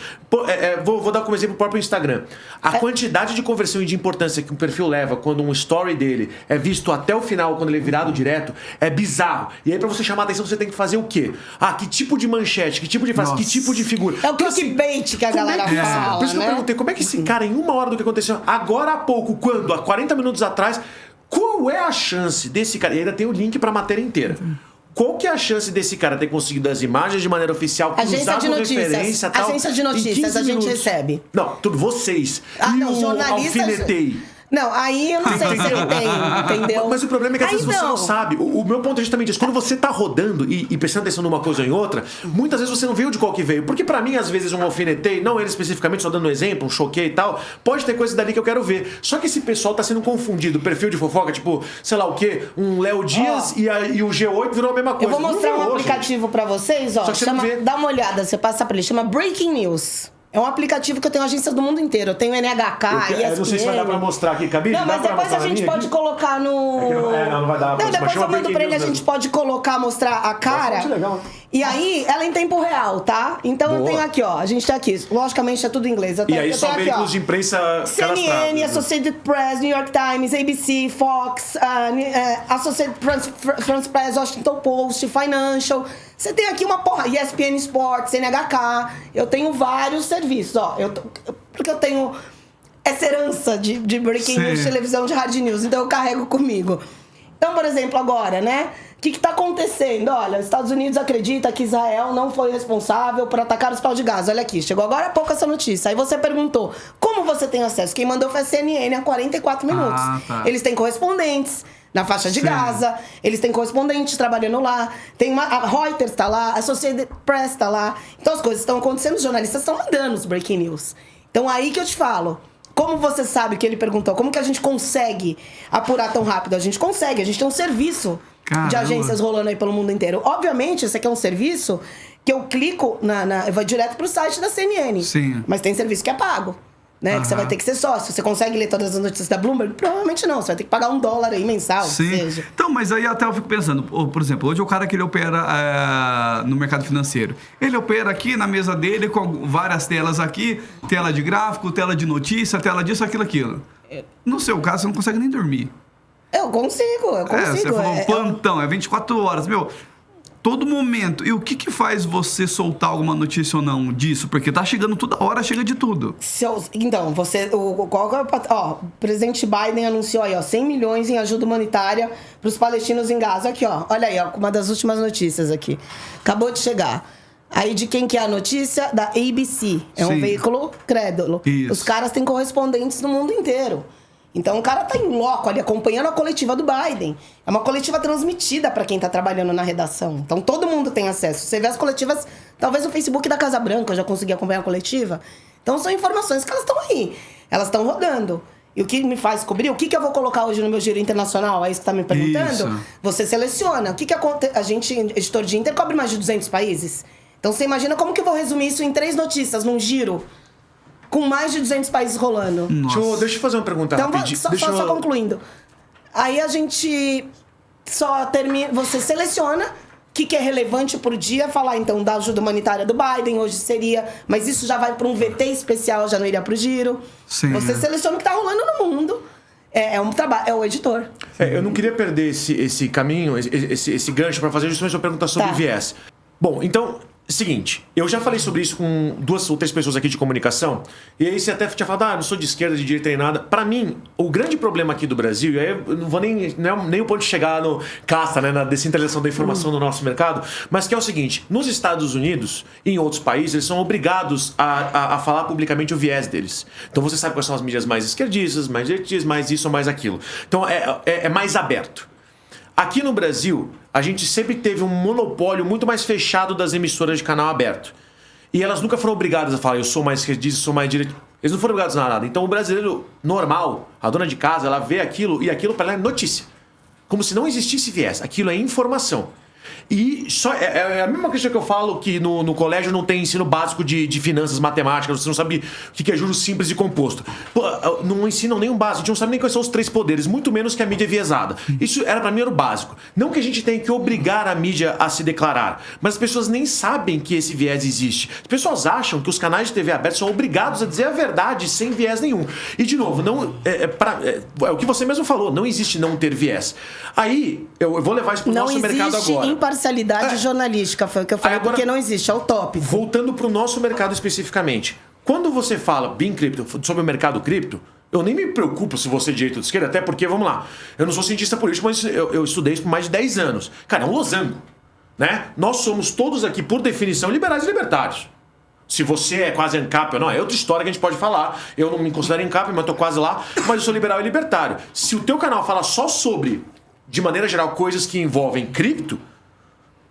vou dar como exemplo o próprio Instagram. A quantidade de conversão e de importância que um perfil leva quando um story dele é visto até o final, quando ele é virado direto, é bizarro. E aí pra você chamar a atenção, você tem que fazer o quê? Que tipo de manchete, que tipo de frase, que tipo de figura. É o clickbait que a galera fala, Por isso que eu perguntei, como é que esse cara, em 1 hora do que aconteceu agora há pouco, quando? Há 40 minutos atrás, qual é a chance desse cara? E ainda tem o link pra matéria inteira. Qual que é a chance desse cara ter conseguido as imagens de maneira oficial, Agência de notícias. referência, tal, Agência de notícias, a gente recebe. Não, tudo vocês. Jornalistas. Alfinetei. Não, aí eu não sei se ele tem, entendeu? Mas o problema é que às vezes você não sabe. O meu ponto é justamente isso. Quando você tá rodando e prestando atenção numa coisa ou em outra, muitas vezes você não viu de qual que veio. Porque pra mim, às vezes, um alfinetei, não ele especificamente, só dando um exemplo, um choquei e tal, pode ter coisa dali que eu quero ver. Só que esse pessoal tá sendo confundido. Perfil de fofoca, tipo, sei lá o quê, um Léo Dias e o G8 virou a mesma coisa. Eu vou mostrar um aplicativo pra vocês, ó. Só que você não vê. Dá uma olhada, você passa pra ele. Chama Breaking News. É um aplicativo que eu tenho agências do mundo inteiro. Eu tenho NHK, ESPN. Eu não sei se vai dar pra mostrar aqui, Cabide. Não, mas depois a gente pode colocar no... não vai dar pra Não, depois eu mando pra ele, a gente pode colocar, mostrar a cara. Muito legal. E aí, ela é em tempo real, tá? Então eu tenho aqui, ó. A gente tá aqui. Logicamente é tudo em inglês. E aí só veículos de imprensa CNN, Associated Press, New York Times, ABC, Fox, Associated France Press, Washington Post, Financial. Você tem aqui uma porra, ESPN Sports, NHK. Eu tenho vários serviços, ó. Porque eu tenho essa herança de breaking news, de televisão, de hard news. Então eu carrego comigo. Então, por exemplo, agora, né? O que tá acontecendo? Olha, os Estados Unidos acredita que Israel não foi responsável por atacar o hospital de Gaza. Olha aqui, chegou agora há pouco essa notícia. Aí você perguntou, como você tem acesso? Quem mandou foi a CNN há 44 minutos. Eles têm correspondentes na faixa de Gaza, eles têm correspondentes trabalhando lá, a Reuters tá lá, a Associated Press tá lá. Então as coisas estão acontecendo, os jornalistas estão mandando os breaking news. Então aí que eu te falo, como você sabe que ele perguntou, como que a gente consegue apurar tão rápido? A gente consegue, a gente tem um serviço de agências rolando aí pelo mundo inteiro. Obviamente, esse aqui é um serviço que eu clico, vai direto pro site da CNN. Sim. Mas tem serviço que é pago. Né? Que você vai ter que ser sócio. Você consegue ler todas as notícias da Bloomberg? Provavelmente não. Você vai ter que pagar $1 aí mensal. Sim. Seja. Então, mas aí até eu fico pensando, por exemplo, hoje o cara que ele opera no mercado financeiro. Ele opera aqui na mesa dele com várias telas aqui, tela de gráfico, tela de notícia, tela disso, aquilo. No seu caso, você não consegue nem dormir. Eu consigo. Você falou plantão, é 24 horas. Meu, todo momento. E o que faz você soltar alguma notícia ou não disso? Porque tá chegando toda hora, chega de tudo. Então, o presidente Biden anunciou aí, ó, 100 milhões em ajuda humanitária pros palestinos em Gaza. Aqui, ó. Olha aí, ó, uma das últimas notícias aqui. Acabou de chegar. Aí de quem que é a notícia? Da ABC. É um veículo crédulo. Isso. Os caras têm correspondentes no mundo inteiro. Então o cara tá em loco ali acompanhando a coletiva do Biden. É uma coletiva transmitida pra quem tá trabalhando na redação. Então todo mundo tem acesso. Você vê as coletivas, talvez no Facebook da Casa Branca eu já consegui acompanhar a coletiva. Então são informações que elas estão aí. Elas estão rodando. E o que me faz cobrir, o que eu vou colocar hoje no meu giro internacional? É isso que tá me perguntando? Isso. Você seleciona. O que acontece? A gente, editor de Inter, cobre mais de 200 países. Então você imagina como que eu vou resumir isso em 3 notícias, num giro com mais de 200 países rolando. Deixa eu fazer uma pergunta então, rapidinho. Só concluindo. Aí a gente só termina... Você seleciona que é relevante por dia, falar então da ajuda humanitária do Biden, hoje seria, mas isso já vai para um VT especial, já não iria pro giro. Sim. Você seleciona o que tá rolando no mundo. É um trabalho, é o editor. Eu não queria perder esse caminho, esse gancho para fazer justamente uma pergunta sobre viés. Bom, então, seguinte, eu já falei sobre isso com 2 ou 3 pessoas aqui de comunicação, e aí você até tinha falado, não sou de esquerda, de direita nem nada. Pra mim, o grande problema aqui do Brasil, e aí eu não vou nem o ponto de chegar no casta, né, na descentralização da informação no nosso mercado, mas que é o seguinte, nos Estados Unidos e em outros países, eles são obrigados a falar publicamente o viés deles. Então você sabe quais são as mídias mais esquerdistas, mais direitistas, mais isso ou mais aquilo. Então é mais aberto. Aqui no Brasil, a gente sempre teve um monopólio muito mais fechado das emissoras de canal aberto. E elas nunca foram obrigadas a falar, eu sou mais esquerdista, eu sou mais direito. Eles não foram obrigados a nada. Então o brasileiro normal, a dona de casa, ela vê aquilo e aquilo para ela é notícia. Como se não existisse viés. Aquilo é informação. E só é a mesma questão que eu falo que no colégio não tem ensino básico de finanças, matemáticas, você não sabe o que é juros simples e composto. Pô, não ensinam nem o básico, a gente não sabe nem quais são os 3 poderes, muito menos que a mídia viesada. Isso era pra mim era o básico. Não que a gente tenha que obrigar a mídia a se declarar, mas as pessoas nem sabem que esse viés existe. As pessoas acham que os canais de TV abertos são obrigados a dizer a verdade sem viés nenhum. E de novo, é o que você mesmo falou, não existe não ter viés. Aí, eu vou levar isso pro nosso mercado agora. Imparcialidade jornalística, foi o que eu falei, agora, porque não existe, é utópico. Voltando para o nosso mercado especificamente, quando você fala Bean Crypto sobre o mercado cripto, eu nem me preocupo se você é de direita ou de esquerda, até porque, vamos lá, eu não sou cientista político, mas eu estudei isso por mais de 10 anos. Cara, é um losango, né? Nós somos todos aqui, por definição, liberais e libertários. Se você é quase ANCAP ou não, é outra história que a gente pode falar. Eu não me considero ANCAP, mas tô quase lá, mas eu sou liberal e libertário. Se o teu canal fala só sobre, de maneira geral, coisas que envolvem cripto,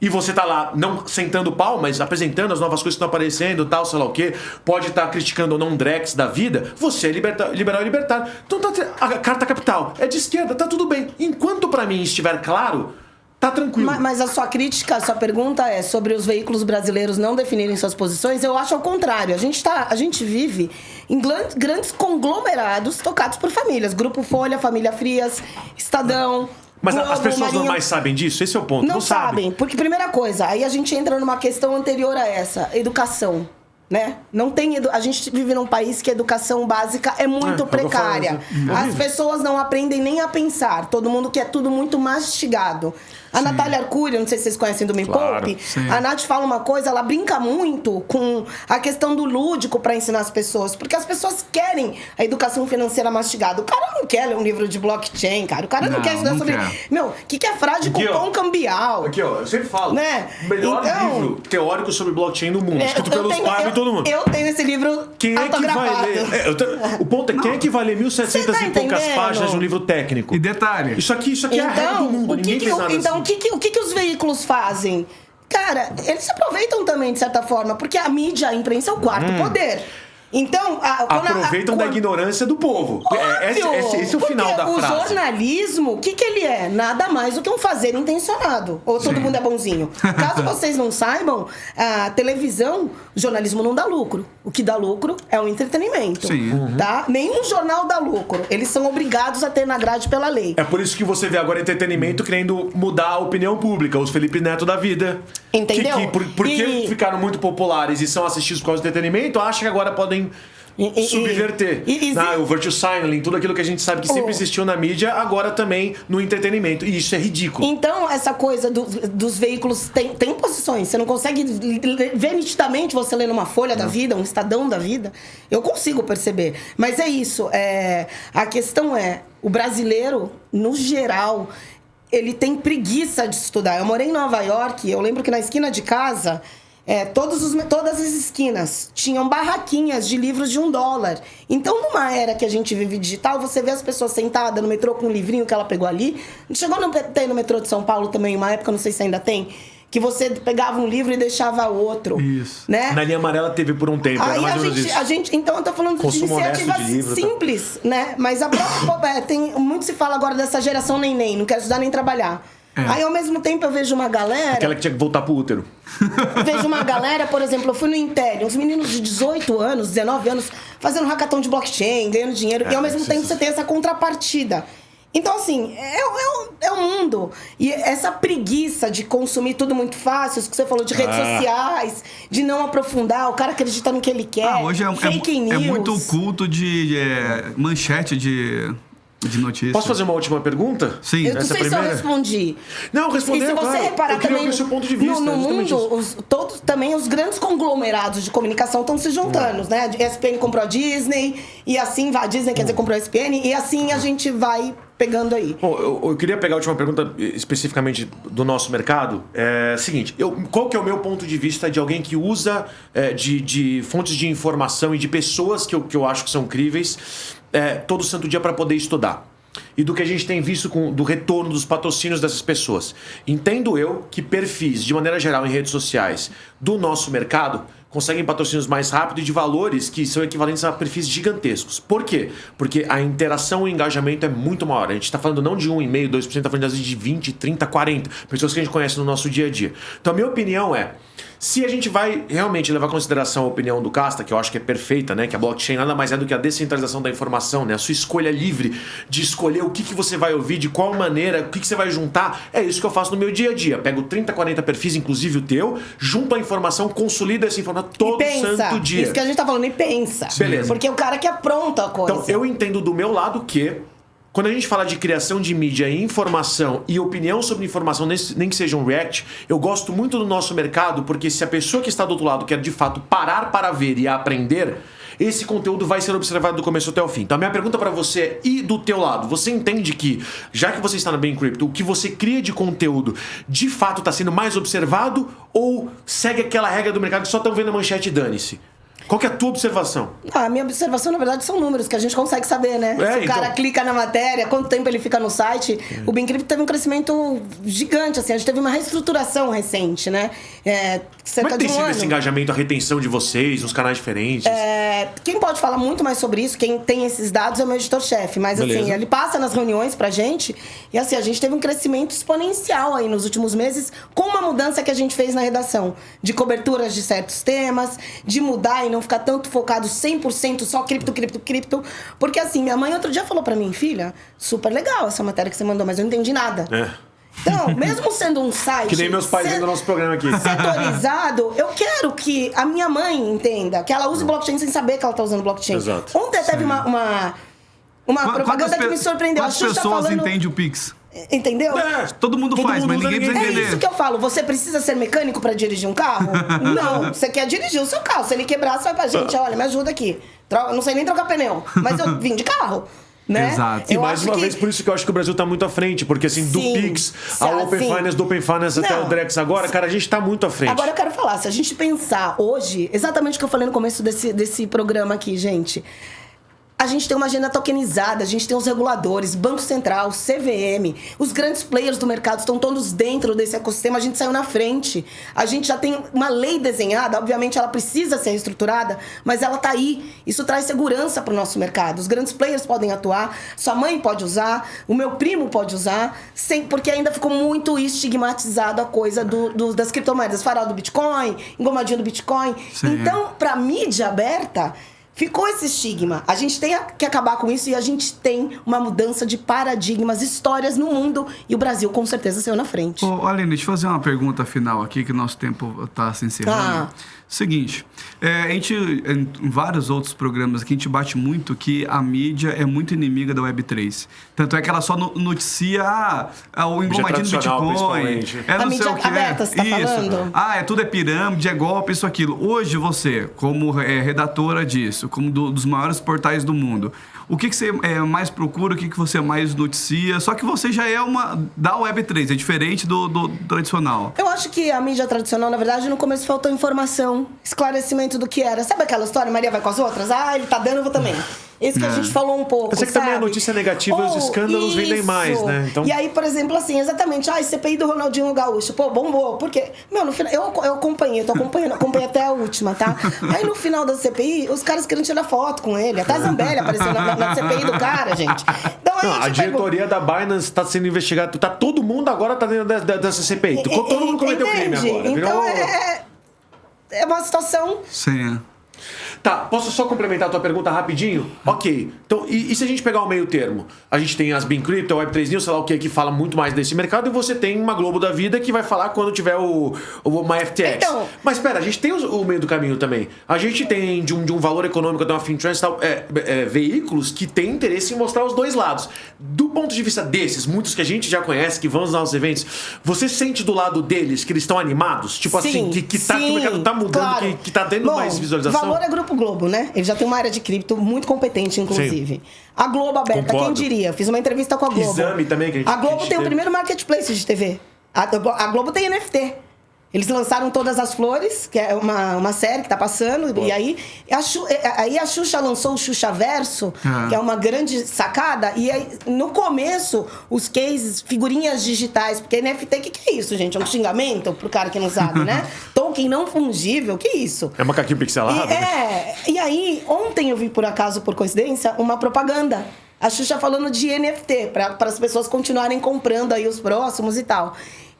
e você tá lá, não sentando pau, mas apresentando as novas coisas que estão aparecendo, tal, sei lá o quê, pode estar criticando ou não um Drex da vida, você é liberal e libertário. Então a carta capital é de esquerda, tá tudo bem. Enquanto pra mim estiver claro, tá tranquilo. Mas a sua crítica, a sua pergunta é sobre os veículos brasileiros não definirem suas posições. Eu acho ao contrário. A gente vive em grandes conglomerados tocados por famílias. Grupo Folha, Família Frias, Estadão... Mas as pessoas normais sabem disso? Esse é o ponto. Não sabem. Porque, primeira coisa, aí a gente entra numa questão anterior a essa. Educação. Né? Não tem a gente vive num país que a educação básica é muito precária. As pessoas não aprendem nem a pensar. Todo mundo quer tudo muito mastigado. A Natália Arcuri, não sei se vocês conhecem do Me Poupe, a Nath fala uma coisa, ela brinca muito com a questão do lúdico para ensinar as pessoas, porque as pessoas querem a educação financeira mastigada. O cara não quer ler um livro de blockchain, cara. O cara não quer estudar sobre... Meu, o que é fraude com pão cambial? Aqui, ó, eu sempre falo. Né? O melhor livro teórico sobre blockchain no mundo, escrito pelos pais e todo mundo. Eu tenho esse livro quem é que vai ler? O ponto é, quem é que vai ler 1.700 e poucas páginas de um livro técnico? E detalhe... Isso aqui é a regra do mundo, ninguém fez nada assim. O que os veículos fazem? Cara, eles se aproveitam também, de certa forma, porque a mídia, a imprensa é o quarto poder. Então, aproveitam da ignorância do povo. Esse é o final da frase. O jornalismo, o que ele é? Nada mais do que um fazer intencionado. Ou todo mundo é bonzinho. Caso vocês não saibam, a televisão, o jornalismo não dá lucro. O que dá lucro é o entretenimento. Tá? Nenhum jornal dá lucro. Eles são obrigados a ter na grade pela lei. É por isso que você vê agora entretenimento querendo mudar a opinião pública. Os Felipe Neto da vida. Entendeu? Porque ficaram muito populares e são assistidos por causa do entretenimento, acham que agora podem subverter. O virtue signaling, tudo aquilo que a gente sabe que sempre existiu na mídia, agora também no entretenimento. E isso é ridículo. Então, essa coisa dos veículos tem posições. Você não consegue ver nitidamente você lendo uma Folha da vida, um Estadão da vida. Eu consigo perceber. Mas é isso. A questão é, o brasileiro, no geral, ele tem preguiça de estudar. Eu morei em Nova York, eu lembro que na esquina de casa... todas as esquinas tinham barraquinhas de livros de $1. Então, numa era que a gente vive digital, você vê as pessoas sentadas no metrô com um livrinho que ela pegou ali. Chegou no metrô de São Paulo também, uma época, não sei se ainda tem, que você pegava um livro e deixava outro. Isso. Né? Na linha amarela teve por um tempo. Aí então, eu tô falando de iniciativas simples, né? Mas a própria, muito se fala agora dessa geração nem, não quer estudar nem trabalhar. Aí, ao mesmo tempo, eu vejo uma galera... Aquela que tinha que voltar pro útero. Vejo uma galera, por exemplo, eu fui no Intel, uns meninos de 18 anos, 19 anos, fazendo hackathon de blockchain, ganhando dinheiro. E, ao mesmo tempo, você tem essa contrapartida. Então, assim, é um mundo. E essa preguiça de consumir tudo muito fácil, isso que você falou de redes sociais, de não aprofundar, o cara acredita no que ele quer. Hoje fake news. É muito culto de manchete de notícias. Posso fazer uma última pergunta? Sim. Eu não sei se eu respondi. Não, respondeu, E se você claro. reparar Eu queria também, ouvir o seu ponto de vista, no justamente mundo, também os grandes conglomerados de comunicação estão se juntando, né? A ESPN comprou a Disney, e assim vai. A Disney, quer dizer, comprou a ESPN, e assim a gente vai pegando aí. Bom, eu queria pegar a última pergunta especificamente do nosso mercado. É seguinte, qual que é o meu ponto de vista de alguém que usa de fontes de informação e de pessoas que eu acho que são críveis todo santo dia para poder estudar? E do que a gente tem visto do retorno dos patrocínios dessas pessoas. Entendo eu que perfis, de maneira geral, em redes sociais do nosso mercado conseguem patrocínios mais rápido e de valores que são equivalentes a perfis gigantescos. Por quê? Porque a interação e o engajamento é muito maior. A gente está falando não de 1,5%, 2%, está falando às vezes de 20%, 30%, 40%. Pessoas que a gente conhece no nosso dia a dia. Então a minha opinião é, se a gente vai realmente levar em consideração a opinião do Casta, que eu acho que é perfeita, né? Que a blockchain nada mais é do que a descentralização da informação, né? A sua escolha livre de escolher o que você vai ouvir, de qual maneira, o que você vai juntar. É isso que eu faço no meu dia a dia. Pego 30, 40 perfis, inclusive o teu, junto a informação, consolido essa informação todo santo dia. Isso que a gente tá falando, e pensa. Beleza. Porque o cara que apronta a coisa. Então, eu entendo do meu lado que, quando a gente fala de criação de mídia e informação e opinião sobre informação, nem que seja um react, eu gosto muito do nosso mercado, porque se a pessoa que está do outro lado quer de fato parar para ver e aprender, esse conteúdo vai ser observado do começo até o fim. Então a minha pergunta para você é, e do teu lado, você entende que, já que você está na Bain Crypto, o que você cria de conteúdo de fato está sendo mais observado ou segue aquela regra do mercado que só estão vendo a manchete e dane-se? Qual que é a tua observação? A minha observação, na verdade, são números que a gente consegue saber, né? Se o cara clica na matéria, quanto tempo ele fica no site. O Bain Crypto teve um crescimento gigante, assim. A gente teve uma reestruturação recente, né? Como é que tem sido esse engajamento, a retenção de vocês, nos canais diferentes? Quem pode falar muito mais sobre isso, quem tem esses dados, é o meu editor-chefe. Mas, Beleza. assim, ele passa nas reuniões pra gente. E, assim, a gente teve um crescimento exponencial aí nos últimos meses, com uma mudança que a gente fez na redação. De coberturas de certos temas, de mudar e não ficar tanto focado 100% só cripto. Porque, assim, minha mãe outro dia falou pra mim, filha, super legal essa matéria que você mandou, mas eu não entendi nada. Então, mesmo sendo um site... Que nem meus pais vendo o nosso programa aqui. Setorizado, eu quero que a minha mãe entenda que ela use blockchain sem saber que ela tá usando blockchain. Exato. Ontem teve uma propaganda que me surpreendeu. Quantas pessoas entendem o Pix? Entendeu? Todo mundo faz, mas ninguém precisa É entender. isso que eu falo. Você precisa ser mecânico pra dirigir um carro? Não. Você quer dirigir o seu carro. Se ele quebrar, você vai pra gente, olha, me ajuda aqui. Não sei nem trocar pneu, mas eu vim de carro. Né? Exato. E mais uma vez, por isso que eu acho que o Brasil tá muito à frente. Porque assim, do Pix ao Open Finance, do Open Finance até o Drex agora, cara, a gente tá muito à frente. Agora eu quero falar, se a gente pensar hoje, exatamente o que eu falei no começo desse programa aqui, gente... A gente tem uma agenda tokenizada, a gente tem os reguladores, Banco Central, CVM, os grandes players do mercado estão todos dentro desse ecossistema, a gente saiu na frente. A gente já tem uma lei desenhada, obviamente ela precisa ser reestruturada, mas ela tá aí. Isso traz segurança para o nosso mercado. Os grandes players podem atuar, sua mãe pode usar, o meu primo pode usar, porque ainda ficou muito estigmatizado a coisa das criptomoedas, farol do Bitcoin, engomadinho do Bitcoin. Sim. Então, para mídia aberta... Ficou esse estigma. A gente tem que acabar com isso e a gente tem uma mudança de paradigmas, histórias no mundo e o Brasil com certeza saiu na frente. Ô, Aline, deixa eu fazer uma pergunta final aqui, que o nosso tempo está se encerrando. Seguinte, a gente, em vários outros programas aqui, a gente bate muito que a mídia é muito inimiga da Web3. Tanto é que ela só noticia o engomadinho do Bitcoin. A mídia aberta, você tá falando? Tudo é pirâmide, é golpe, isso, aquilo. Hoje você, como redatora disso, como dos maiores portais do mundo, o que você mais procura, o que você mais noticia? Só que você já é da Web3, é diferente do tradicional. Eu acho que a mídia tradicional, na verdade, no começo faltou informação, esclarecimento do que era. Sabe aquela história, Maria vai com as outras? Ele tá dando, eu vou também. Esse que a gente falou um pouco, que também a notícia negativa e os escândalos vendem mais, né? Então... E aí, por exemplo, assim, exatamente, CPI do Ronaldinho Gaúcho, bombou, porque, no final, eu acompanhei até a última, tá? Aí no final da CPI, os caras queriam tirar foto com ele, até a Zambelli apareceu na CPI do cara, gente. Então, aí a diretoria da Binance tá sendo investigada, todo mundo agora tá dentro dessa CPI, todo mundo cometeu crime agora. Então, é uma situação... Sim. Tá, posso só complementar a tua pergunta rapidinho? Ok. Então, e se a gente pegar o meio termo? A gente tem as Bean Crypto, a Web3 News, sei lá o que fala muito mais desse mercado, e você tem uma Globo da vida que vai falar quando tiver uma FTX. Então, mas espera, a gente tem o meio do caminho também. A gente tem de um valor econômico, de uma FinTrans, veículos que têm interesse em mostrar os dois lados. Do ponto de vista desses, muitos que a gente já conhece, que vão nos nossos eventos, você sente do lado deles que eles estão animados? Tipo sim, assim, que o mercado tá mudando, claro. que tá tendo mais visualização? Valor é Grupo Globo, né? Ele já tem uma área de cripto muito competente, inclusive. Sim. A Globo aberta, Concordo. quem diria? Fiz uma entrevista com a Globo. Exame também, que a Globo tem o primeiro marketplace de TV. A Globo tem NFT. Eles lançaram Todas as Flores, que é uma série que tá passando. Boa. E aí a Xuxa lançou o Xuxa Verso, que é uma grande sacada. E aí, no começo, os cases, figurinhas digitais. Porque NFT, o que é isso, gente? É um xingamento pro cara que não sabe, né? Token não fungível, que isso? É macaquinho pixelado? E aí, ontem eu vi, por acaso, por coincidência, uma propaganda. A Xuxa falando de NFT, para as pessoas continuarem comprando aí os próximos e tal.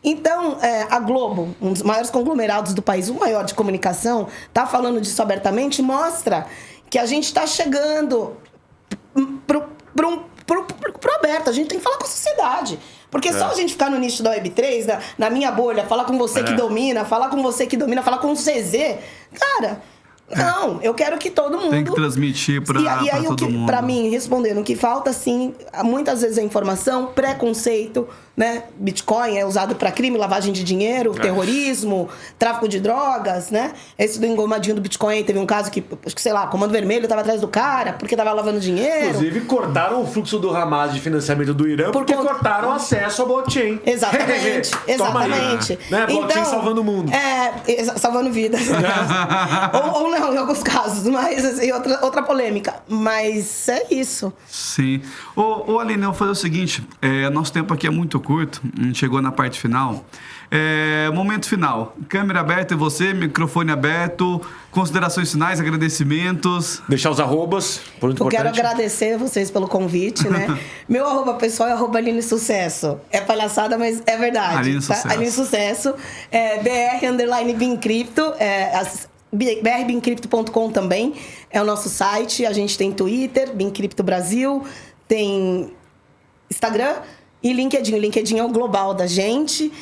Então, a Globo, um dos maiores conglomerados do país, o maior de comunicação, tá falando disso abertamente, mostra que a gente está chegando pro aberto. A gente tem que falar com a sociedade. Porque só a gente ficar no nicho da Web3, na minha bolha, falar com você que domina, falar com você que domina, falar com o CZ, cara... Não, eu quero que todo mundo... Tem que transmitir pra todo mundo. Pra mim, respondendo, o que falta, sim, muitas vezes é informação, preconceito, né? Bitcoin é usado pra crime, lavagem de dinheiro, terrorismo, tráfico de drogas, né? Esse do engomadinho do Bitcoin, teve um caso que, acho que, sei lá, Comando Vermelho tava atrás do cara porque tava lavando dinheiro. Inclusive, cortaram o fluxo do Hamas de financiamento do Irã porque cortaram acesso ao blockchain. Exatamente, exatamente. Aí, né? Blockchain então, salvando o mundo. Salvando vidas. ou não, em alguns casos, mas assim, outra polêmica. Mas é isso. Sim. Ô Aline, eu vou fazer o seguinte, nosso tempo aqui é muito curto, a gente chegou na parte final. Momento final, câmera aberta e você, microfone aberto, considerações finais, agradecimentos. Deixar os arrobas, por muito importante. Eu quero agradecer vocês pelo convite, né? Meu arroba pessoal é @Aline Sucesso. É palhaçada, mas é verdade. Aline tá? Sucesso. Aline Sucesso. BR_BeanCrypto. brbeancrypto.com também é o nosso site. A gente tem Twitter, BeanCrypto Brasil, tem Instagram e LinkedIn. O LinkedIn é o global da gente.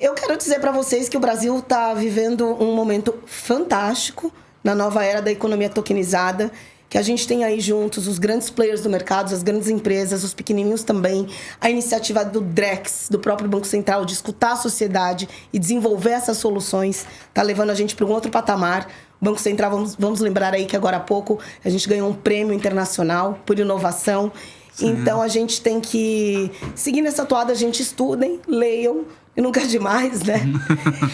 Eu quero dizer para vocês que o Brasil está vivendo um momento fantástico na nova era da economia tokenizada, que a gente tem aí juntos os grandes players do mercado, as grandes empresas, os pequenininhos também, a iniciativa do Drex, do próprio Banco Central, de escutar a sociedade e desenvolver essas soluções, está levando a gente para um outro patamar. O Banco Central, vamos lembrar aí que agora há pouco a gente ganhou um prêmio internacional por inovação. Sim. Então a gente tem que seguir nessa toada, a gente estudem, leiam, e nunca é demais, né?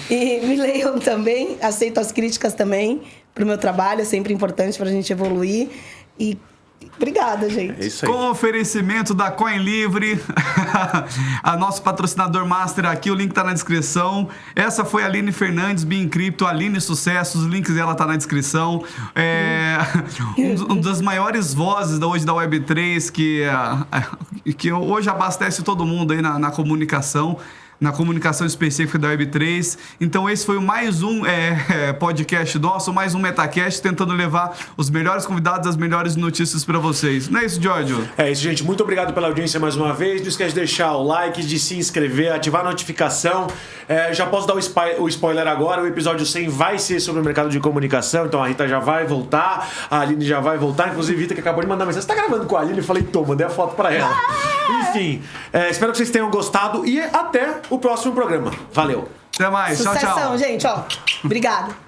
E me leiam também, aceito as críticas também para o meu trabalho, é sempre importante para a gente evoluir. E obrigada, gente. É isso aí. Com oferecimento da Coin Livre, a nosso patrocinador master aqui, o link tá na descrição. Essa foi a Aline Fernandes, BeanCrypto, Aline Sucesso, os links dela tá na descrição. Um das maiores vozes hoje da Web3, que hoje abastece todo mundo aí na comunicação. Na comunicação específica da Web3. Então esse foi mais um podcast nosso, mais um MetaCast, tentando levar os melhores convidados, as melhores notícias para vocês. Não é isso, Giorgio? É isso, gente. Muito obrigado pela audiência mais uma vez. Não esquece de deixar o like, de se inscrever, ativar a notificação. Já posso dar o spoiler agora. O episódio 100 vai ser sobre o mercado de comunicação. Então a Rita já vai voltar, a Aline já vai voltar. Inclusive, a Rita que acabou de mandar mensagem. Você tá gravando com a Aline? Eu falei, mandei a foto para ela. Enfim, espero que vocês tenham gostado e até o próximo programa. Valeu. Até mais. Sucessão, tchau, tchau. gente. Obrigada.